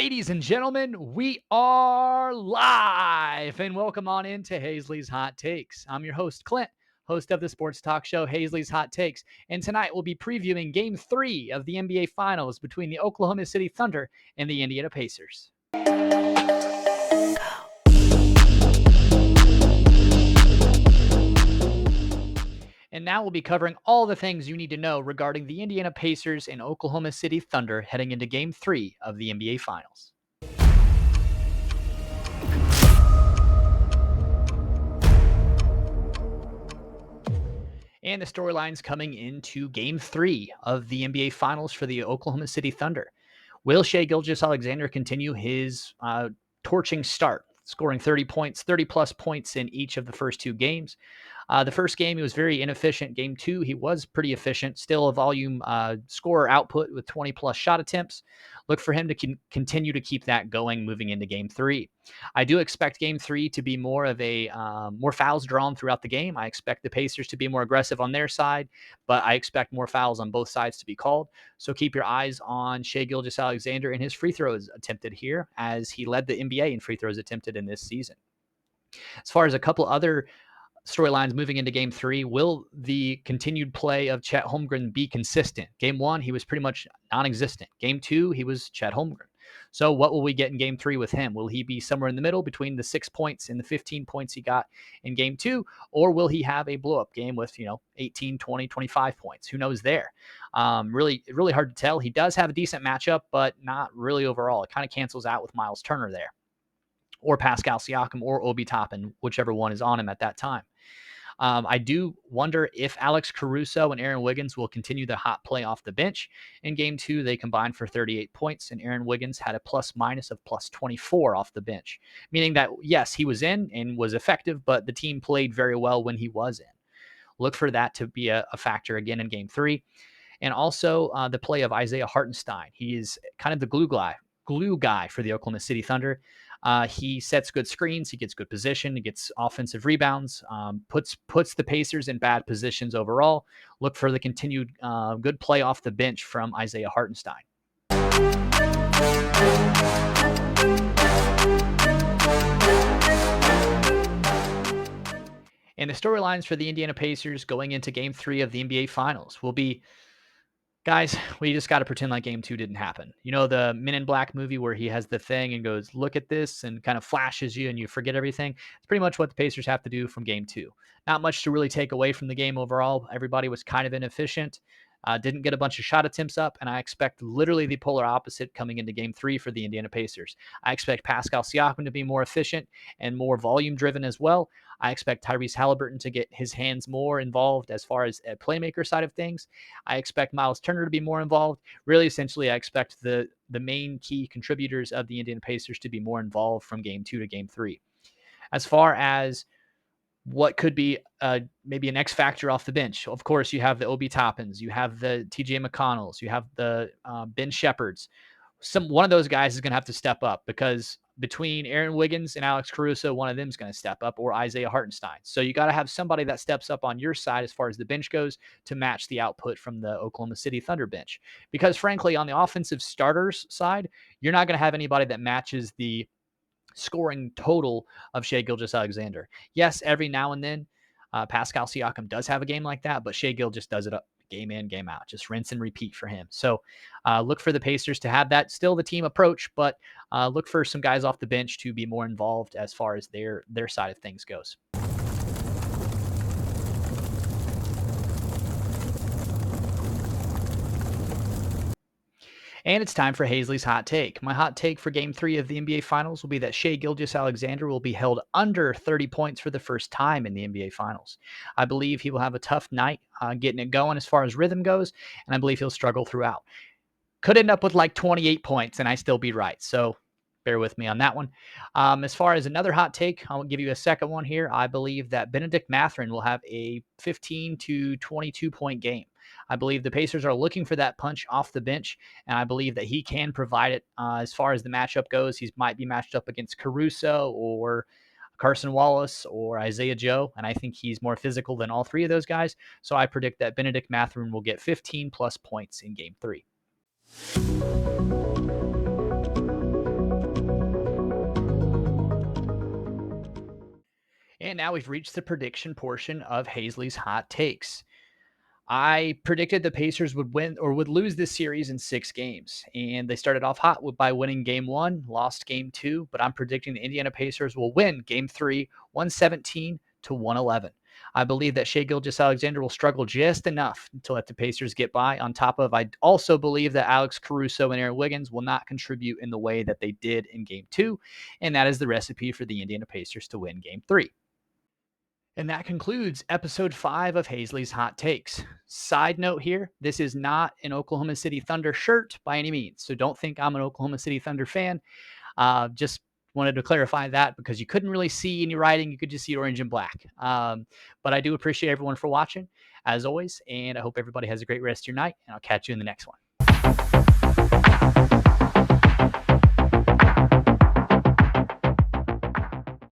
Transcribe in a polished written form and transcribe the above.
Ladies and gentlemen, we are live and welcome on into Hazley's Hot Takes. I'm your host, Clint, host of the sports talk show Hazley's Hot Takes. And tonight we'll be previewing game 3 of the NBA Finals between the Oklahoma City Thunder and the Indiana Pacers. And now we'll be covering all the things you need to know regarding the Indiana Pacers and Oklahoma City Thunder heading into game 3 of the NBA Finals. And the storylines coming into game 3 of the NBA Finals for the Oklahoma City Thunder. Will Shai Gilgeous-Alexander continue his torching start, scoring 30 plus points in each of the first 2 games? The first game, he was very inefficient. Game 2, he was pretty efficient. Still a volume scorer output with 20 plus shot attempts. Look for him to continue to keep that going moving into game 3. I do expect game 3 to be more of a more fouls drawn throughout the game. I expect the Pacers to be more aggressive on their side, but I expect more fouls on both sides to be called. So keep your eyes on Shai Gilgeous-Alexander and his free throws attempted here, as he led the NBA in free throws attempted in this season. As far as a couple other storylines moving into game 3, will the continued play of Chet Holmgren be consistent? Game 1, he was pretty much non-existent. Game 2, he was Chet Holmgren. So what will we get in game 3 with him? Will he be somewhere in the middle between the 6 points and the 15 points he got in game 2? Or will he have a blow-up game with, 18, 20, 25 points? Who knows there? Really hard to tell. He does have a decent matchup, but not really overall. It kind of cancels out with Miles Turner there, or Pascal Siakam, or Obi Toppin, whichever one is on him at that time. I do wonder if Alex Caruso and Aaron Wiggins will continue the hot play off the bench. In game 2, they combined for 38 points, and Aaron Wiggins had a plus minus of plus 24 off the bench, meaning that, yes, he was in and was effective, but the team played very well when he was in. Look for that to be a factor again in game 3. And also the play of Isaiah Hartenstein. He is kind of the glue guy for the Oklahoma City Thunder. He sets good screens. He gets good position. He gets offensive rebounds, puts the Pacers in bad positions overall. Look for the continued good play off the bench from Isaiah Hartenstein. And the storylines for the Indiana Pacers going into game 3 of the NBA Finals will be, guys, we just got to pretend like game 2 didn't happen. You know, the Men in Black movie where he has the thing and goes, look at this, and kind of flashes you and you forget everything. It's pretty much what the Pacers have to do from game 2. Not much to really take away from the game overall. Everybody was kind of inefficient. Didn't get a bunch of shot attempts up, and I expect literally the polar opposite coming into game 3 for the Indiana Pacers. I expect Pascal Siakam to be more efficient and more volume driven as well. I expect Tyrese Halliburton to get his hands more involved as far as a playmaker side of things. I expect Miles Turner to be more involved. Really, essentially, I expect the main key contributors of the Indiana Pacers to be more involved from game 2 to game 3. As far as what could be maybe an X factor off the bench, of course, you have the Obi Toppins, you have the TJ McConnells, you have the Ben Shepherds. One of those guys is going to have to step up, because between Aaron Wiggins and Alex Caruso, one of them is going to step up, or Isaiah Hartenstein. So you got to have somebody that steps up on your side as far as the bench goes to match the output from the Oklahoma City Thunder bench. Because frankly, on the offensive starters side, you're not going to have anybody that matches the scoring total of Shai Gilgeous-Alexander. Yes, every now and then, Pascal Siakam does have a game like that, but Shai Gil just does it up game in, game out, just rinse and repeat for him. So look for the Pacers to have that still the team approach, but look for some guys off the bench to be more involved as far as their side of things goes. And it's time for Hazley's Hot Take. My hot take for Game 3 of the NBA Finals will be that Shai Gilgeous-Alexander will be held under 30 points for the first time in the NBA Finals. I believe he will have a tough night getting it going as far as rhythm goes, and I believe he'll struggle throughout. Could end up with like 28 points, and I still be right. So bear with me on that one. As far as another hot take, I'll give you a second one here. I believe that Bennedict Mathurin will have a 15 to 22 point game. I believe the Pacers are looking for that punch off the bench, and I believe that he can provide it. As far as the matchup goes, he might be matched up against Caruso or Carson Wallace or Isaiah Joe, and I think he's more physical than all 3 of those guys. So I predict that Bennedict Mathurin will get 15 plus points in Game 3. And now we've reached the prediction portion of Hazley's Hot Takes. I predicted the Pacers would win or would lose this series in 6 games. And they started off hot by winning game one, lost game two, but I'm predicting the Indiana Pacers will win game three, 117 to 111. I believe that Shai Gilgeous-Alexander will struggle just enough to let the Pacers get by. On top of, I also believe that Alex Caruso and Aaron Wiggins will not contribute in the way that they did in game two. And that is the recipe for the Indiana Pacers to win game three. And that concludes episode 5 of Hazley's Hot Takes. Side note here, this is not an Oklahoma City Thunder shirt by any means. So don't think I'm an Oklahoma City Thunder fan. Just wanted to clarify that because you couldn't really see any writing. You could just see orange and black. But I do appreciate everyone for watching, as always. And I hope everybody has a great rest of your night. And I'll catch you in the next one.